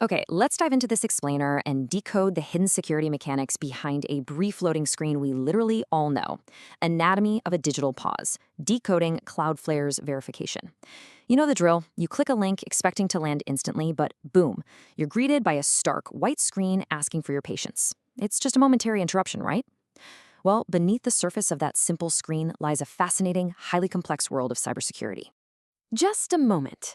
Okay, let's dive into this explainer and decode the hidden security mechanics behind a brief loading screen we literally all know. Anatomy of a digital pause, decoding Cloudflare's verification. You know the drill. You click a link expecting to land instantly, but boom, you're greeted by a stark white screen asking for your patience. It's just a momentary interruption, right? Well, beneath the surface of that simple screen lies a fascinating, highly complex world of cybersecurity. Just a moment.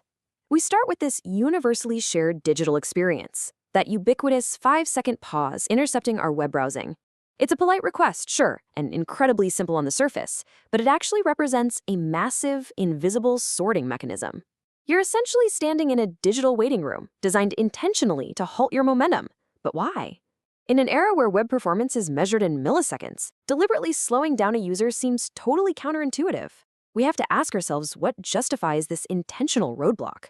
We start with this universally shared digital experience, that ubiquitous 5-second pause intercepting our web browsing. It's a polite request, sure, and incredibly simple on the surface, but it actually represents a massive, invisible sorting mechanism. You're essentially standing in a digital waiting room, designed intentionally to halt your momentum. But why? In an era where web performance is measured in milliseconds, deliberately slowing down a user seems totally counterintuitive. We have to ask ourselves what justifies this intentional roadblock.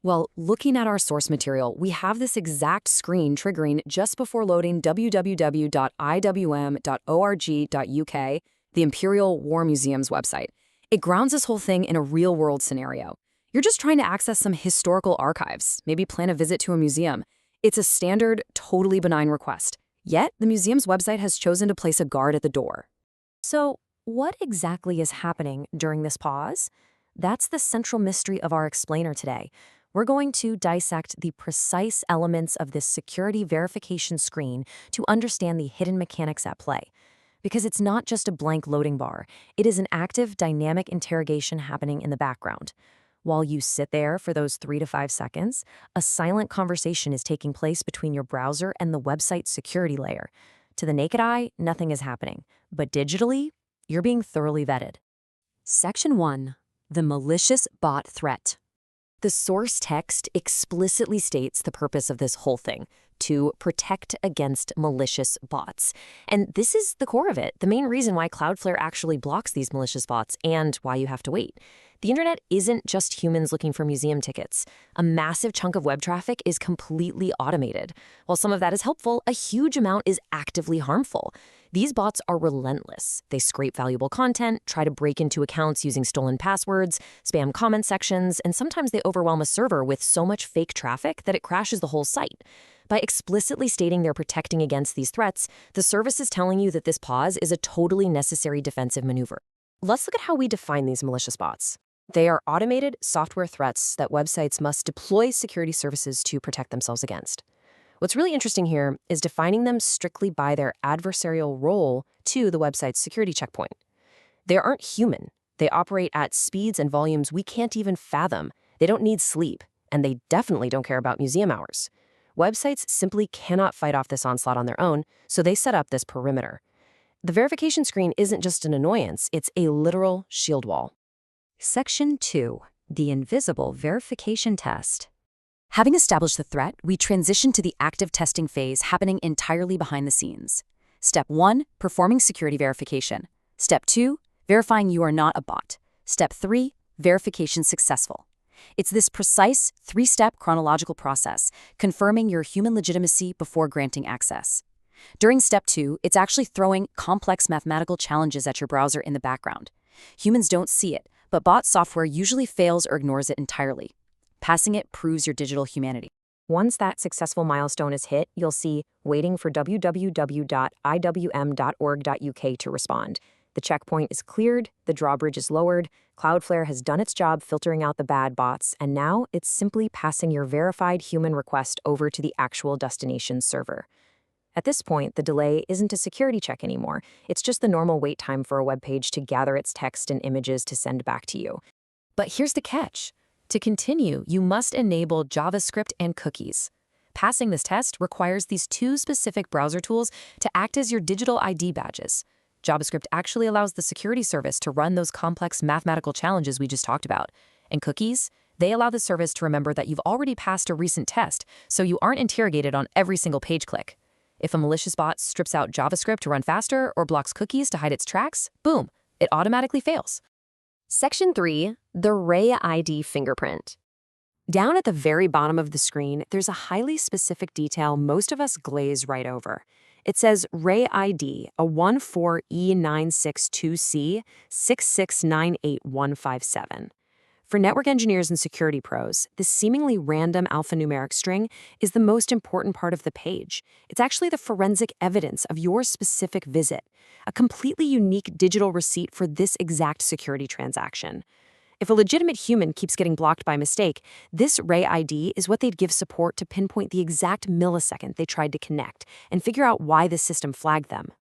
Well, looking at our source material, we have this exact screen triggering just before loading www.iwm.org.uk, the Imperial War Museum's website. It grounds this whole thing in a real-world scenario. You're just trying to access some historical archives, maybe plan a visit to a museum. It's a standard, totally benign request. Yet, the museum's website has chosen to place a guard at the door. So, what exactly is happening during this pause? That's the central mystery of our explainer today. We're going to dissect the precise elements of this security verification screen to understand the hidden mechanics at play. Because it's not just a blank loading bar, it is an active, dynamic interrogation happening in the background. While you sit there for those 3 to 5 seconds, a silent conversation is taking place between your browser and the website's security layer. To the naked eye, nothing is happening, but digitally, you're being thoroughly vetted. Section 1. The malicious bot threat. The source text explicitly states the purpose of this whole thing, to protect against malicious bots. And this is the core of it, the main reason why Cloudflare actually blocks these malicious bots and why you have to wait. The internet isn't just humans looking for museum tickets. A massive chunk of web traffic is completely automated. While some of that is helpful, a huge amount is actively harmful. These bots are relentless. They scrape valuable content, try to break into accounts using stolen passwords, spam comment sections, and sometimes they overwhelm a server with so much fake traffic that it crashes the whole site. By explicitly stating they're protecting against these threats, the service is telling you that this pause is a totally necessary defensive maneuver. Let's look at how we define these malicious bots. They are automated software threats that websites must deploy security services to protect themselves against. What's really interesting here is defining them strictly by their adversarial role to the website's security checkpoint. They aren't human. They operate at speeds and volumes we can't even fathom. They don't need sleep, and they definitely don't care about museum hours. Websites simply cannot fight off this onslaught on their own, so they set up this perimeter. The verification screen isn't just an annoyance, it's a literal shield wall. Section 2. The invisible verification test. Having established the threat, we transition to the active testing phase happening entirely behind the scenes. Step 1. Performing security verification. Step 2. Verifying you are not a bot. Step 3. Verification successful. It's this precise 3-step chronological process, confirming your human legitimacy before granting access. During Step 2, it's actually throwing complex mathematical challenges at your browser in the background. Humans don't see it, but bot software usually fails or ignores it entirely. Passing it proves your digital humanity. Once that successful milestone is hit, you'll see waiting for www.iwm.org.uk to respond. The checkpoint is cleared, the drawbridge is lowered, Cloudflare has done its job filtering out the bad bots, and now it's simply passing your verified human request over to the actual destination server. At this point, the delay isn't a security check anymore. It's just the normal wait time for a web page to gather its text and images to send back to you. But here's the catch. To continue, you must enable JavaScript and cookies. Passing this test requires these 2 specific browser tools to act as your digital ID badges. JavaScript actually allows the security service to run those complex mathematical challenges we just talked about. And cookies, they allow the service to remember that you've already passed a recent test, so you aren't interrogated on every single page click. If a malicious bot strips out JavaScript to run faster or blocks cookies to hide its tracks, boom, it automatically fails. Section 3. The Ray ID fingerprint. Down at the very bottom of the screen, there's a highly specific detail most of us glaze right over. It says Ray ID, a 14E962C 6698157. For network engineers and security pros, this seemingly random alphanumeric string is the most important part of the page. It's actually the forensic evidence of your specific visit, a completely unique digital receipt for this exact security transaction. If a legitimate human keeps getting blocked by mistake, this Ray ID is what they'd give support to pinpoint the exact millisecond they tried to connect and figure out why the system flagged them.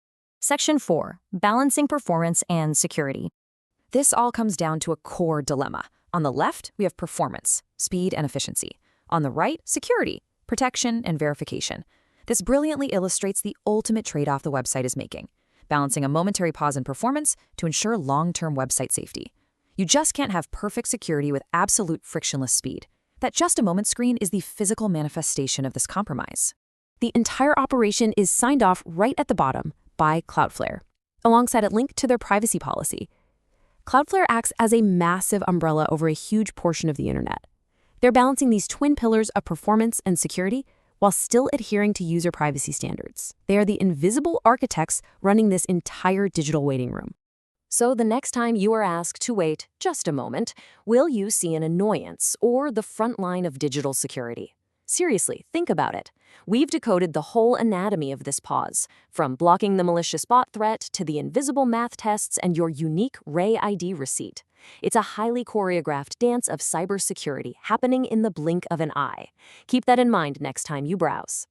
Section 4. Balancing performance and security. This all comes down to a core dilemma. On the left, we have performance, speed, and efficiency. On the right, security, protection, and verification. This brilliantly illustrates the ultimate trade-off the website is making, balancing a momentary pause in performance to ensure long-term website safety. You just can't have perfect security with absolute frictionless speed. That just-a-moment screen is the physical manifestation of this compromise. The entire operation is signed off right at the bottom by Cloudflare, alongside a link to their privacy policy. Cloudflare acts as a massive umbrella over a huge portion of the internet. They're balancing these twin pillars of performance and security while still adhering to user privacy standards. They are the invisible architects running this entire digital waiting room. So the next time you are asked to wait just a moment, will you see an annoyance or the front line of digital security? Seriously, think about it. We've decoded the whole anatomy of this pause, from blocking the malicious bot threat to the invisible math tests and your unique Ray ID receipt. It's a highly choreographed dance of cybersecurity happening in the blink of an eye. Keep that in mind next time you browse.